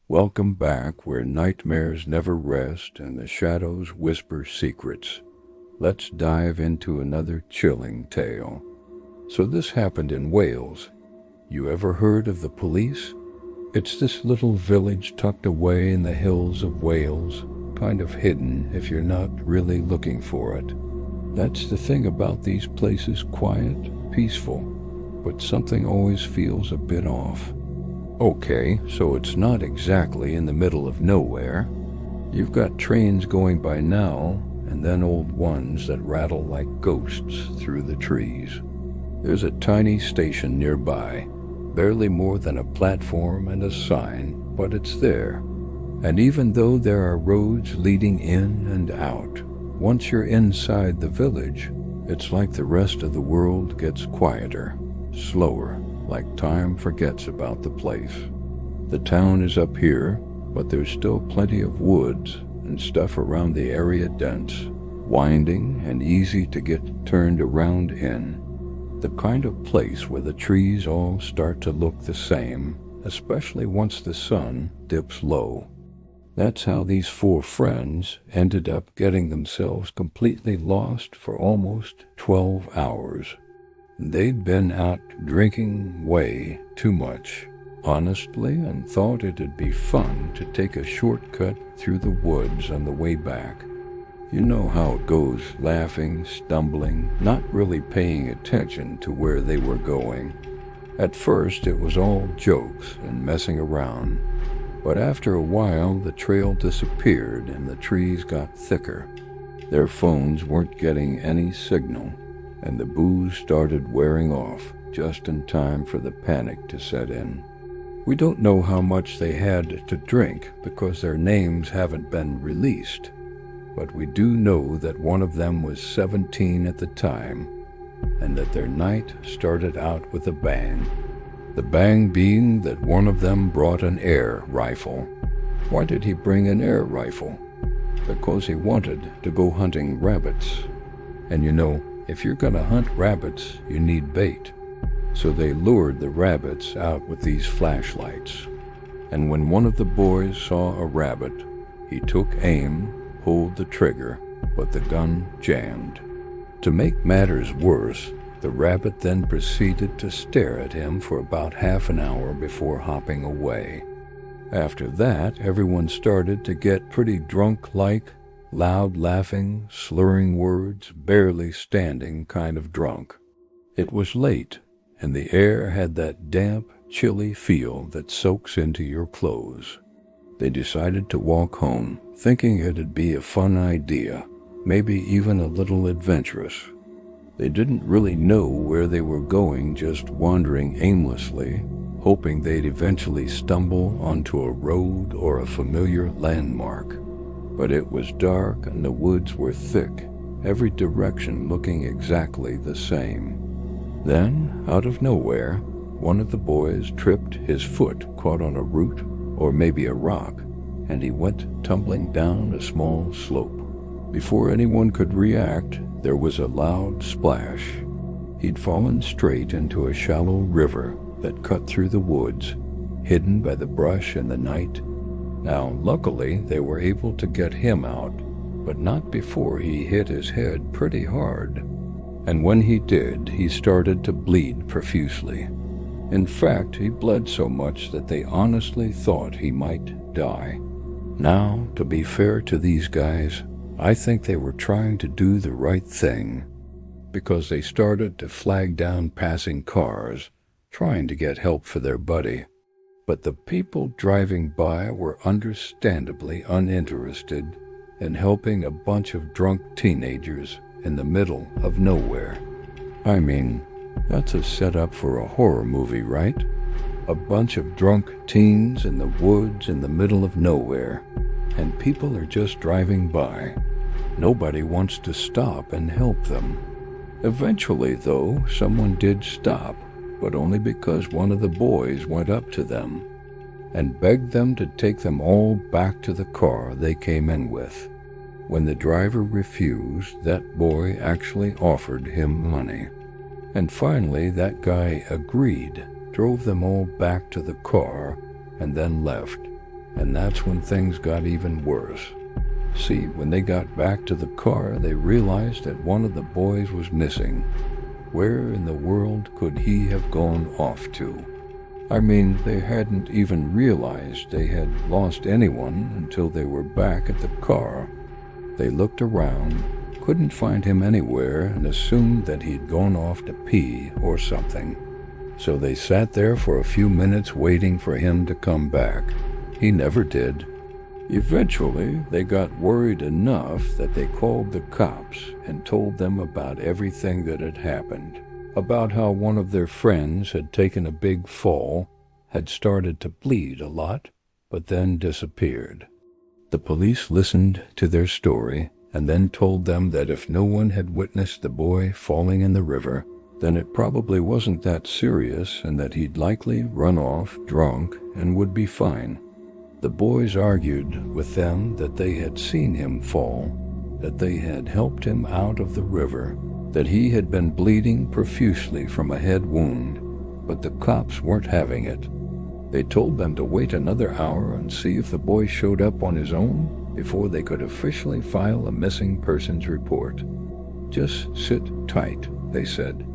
Welcome back where nightmares never rest and the shadows whisper secrets. Let's dive into another chilling tale. So this happened in Wales. You ever heard of the Police? It's this little village tucked away in the hills of Wales, kind of hidden if you're not really looking for it. That's the thing about these places, quiet, peaceful, but something always feels a bit off. Okay, so it's not exactly in the middle of nowhere. You've got trains going by now, and then old ones that rattle like ghosts through the trees. There's a tiny station nearby, barely more than a platform and a sign, but it's there. And even though there are roads leading in and out, once you're inside the village, it's like the rest of the world gets quieter, slower, like time forgets about the place. The town is up here, but there's still plenty of woods and stuff around the area dense, winding and easy to get turned around in. The kind of place where the trees all start to look the same, especially once the sun dips low. That's how these four friends ended up getting themselves completely lost for almost 12 hours. They'd been out drinking way too much, honestly, and thought it'd be fun to take a shortcut through the woods on the way back. You know how it goes, laughing, stumbling, not really paying attention to where they were going. At first it was all jokes and messing around, but after a while the trail disappeared and the trees got thicker. Their phones weren't getting any signal, and the booze started wearing off just in time for the panic to set in. We don't know how much they had to drink because their names haven't been released, but we do know that one of them was 17 at the time, and that their night started out with a bang. The bang being that one of them brought an air rifle. Why did he bring an air rifle? Because he wanted to go hunting rabbits. And you know, if you're gonna hunt rabbits, you need bait. So they lured the rabbits out with these flashlights. And when one of the boys saw a rabbit, he took aim, pulled the trigger, but the gun jammed. To make matters worse, the rabbit then proceeded to stare at him for about half an hour before hopping away. After that, everyone started to get pretty drunk-like, loud laughing, slurring words, barely standing kind of drunk. It was late, and the air had that damp, chilly feel that soaks into your clothes. They decided to walk home, thinking it'd be a fun idea, maybe even a little adventurous. They didn't really know where they were going, just wandering aimlessly, hoping they'd eventually stumble onto a road or a familiar landmark. But it was dark and the woods were thick, every direction looking exactly the same. Then, out of nowhere, one of the boys tripped, his foot caught on a root or maybe a rock, and he went tumbling down a small slope. Before anyone could react, there was a loud splash. He'd fallen straight into a shallow river that cut through the woods, hidden by the brush in the night. Now, luckily, they were able to get him out, but not before he hit his head pretty hard. And when he did, he started to bleed profusely. In fact, he bled so much that they honestly thought he might die. Now, to be fair to these guys, I think they were trying to do the right thing, because they started to flag down passing cars, trying to get help for their buddy. But the people driving by were understandably uninterested in helping a bunch of drunk teenagers in the middle of nowhere. I mean, that's a setup for a horror movie, right? A bunch of drunk teens in the woods in the middle of nowhere, and people are just driving by. Nobody wants to stop and help them. Eventually, though, someone did stop, but only because one of the boys went up to them and begged them to take them all back to the car they came in with. When the driver refused, that boy actually offered him money. And finally, that guy agreed, drove them all back to the car, and then left. And that's when things got even worse. See, when they got back to the car, they realized that one of the boys was missing. Where in the world could he have gone off to? I mean, they hadn't even realized they had lost anyone until they were back at the car. They looked around, couldn't find him anywhere, and assumed that he'd gone off to pee or something. So they sat there for a few minutes waiting for him to come back. He never did. Eventually, they got worried enough that they called the cops and told them about everything that had happened. About how one of their friends had taken a big fall, had started to bleed a lot, but then disappeared. The police listened to their story and then told them that if no one had witnessed the boy falling in the river, then it probably wasn't that serious and that he'd likely run off drunk and would be fine. The boys argued with them that they had seen him fall, that they had helped him out of the river, that he had been bleeding profusely from a head wound, but the cops weren't having it. They told them to wait another hour and see if the boy showed up on his own before they could officially file a missing persons report. Just sit tight, they said.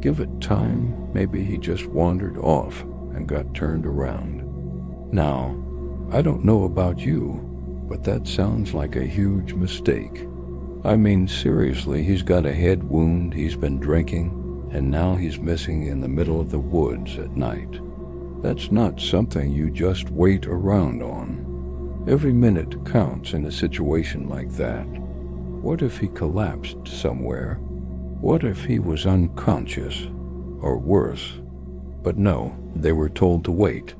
Give it time, maybe he just wandered off and got turned around. Now, I don't know about you, but that sounds like a huge mistake. I mean, seriously, he's got a head wound, he's been drinking, and now he's missing in the middle of the woods at night. That's not something you just wait around on. Every minute counts in a situation like that. What if he collapsed somewhere? What if he was unconscious, or worse? But no, they were told to wait.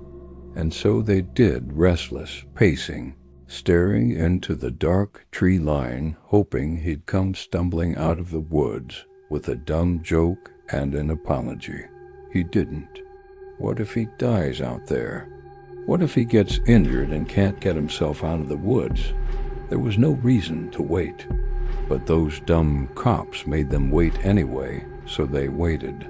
And so they did, restless, pacing, staring into the dark tree line, hoping he'd come stumbling out of the woods with a dumb joke and an apology. He didn't. What if he dies out there? What if he gets injured and can't get himself out of the woods? There was no reason to wait. But those dumb cops made them wait anyway, so they waited.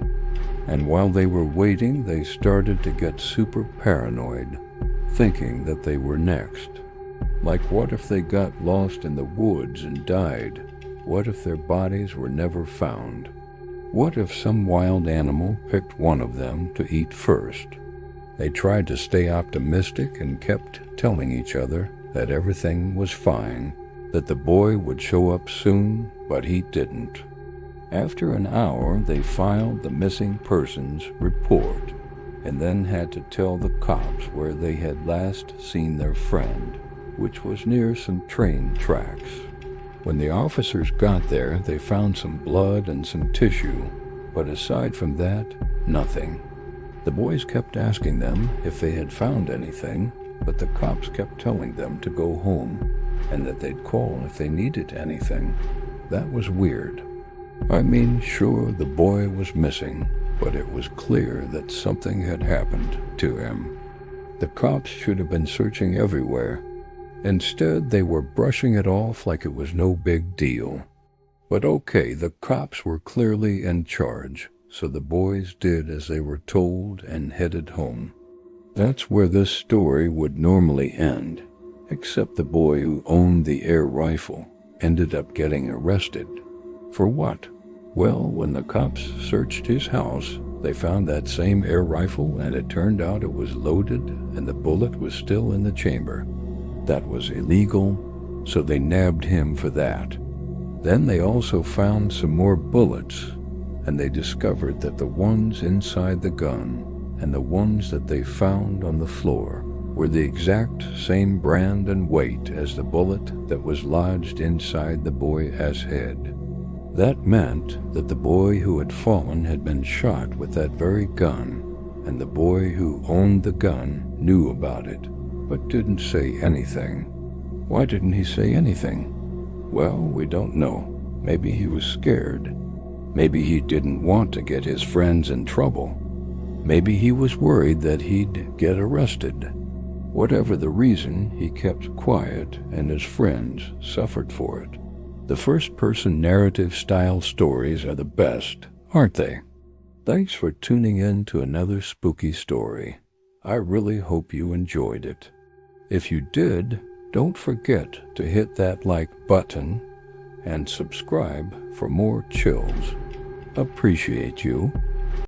And while they were waiting, they started to get super paranoid, thinking that they were next. Like, what if they got lost in the woods and died? What if their bodies were never found? What if some wild animal picked one of them to eat first? They tried to stay optimistic and kept telling each other that everything was fine, that the boy would show up soon, but he didn't. After an hour, they filed the missing persons report and then had to tell the cops where they had last seen their friend, which was near some train tracks. When the officers got there, they found some blood and some tissue, but aside from that, nothing. The boys kept asking them if they had found anything, but the cops kept telling them to go home and that they'd call if they needed anything. That was weird. I mean, sure, the boy was missing, but it was clear that something had happened to him. The cops should have been searching everywhere. Instead, they were brushing it off like it was no big deal. But okay, the cops were clearly in charge, so the boys did as they were told and headed home. That's where this story would normally end, except the boy who owned the air rifle ended up getting arrested. For what? Well, when the cops searched his house, they found that same air rifle, and it turned out it was loaded and the bullet was still in the chamber. That was illegal, so they nabbed him for that. Then they also found some more bullets, and they discovered that the ones inside the gun and the ones that they found on the floor were the exact same brand and weight as the bullet that was lodged inside the boy's head. That meant that the boy who had fallen had been shot with that very gun, and the boy who owned the gun knew about it, but didn't say anything. Why didn't he say anything? Well, we don't know. Maybe he was scared. Maybe he didn't want to get his friends in trouble. Maybe he was worried that he'd get arrested. Whatever the reason, he kept quiet, and his friends suffered for it. The first-person narrative-style stories are the best, aren't they? Thanks for tuning in to another spooky story. I really hope you enjoyed it. If you did, don't forget to hit that like button and subscribe for more chills. Appreciate you.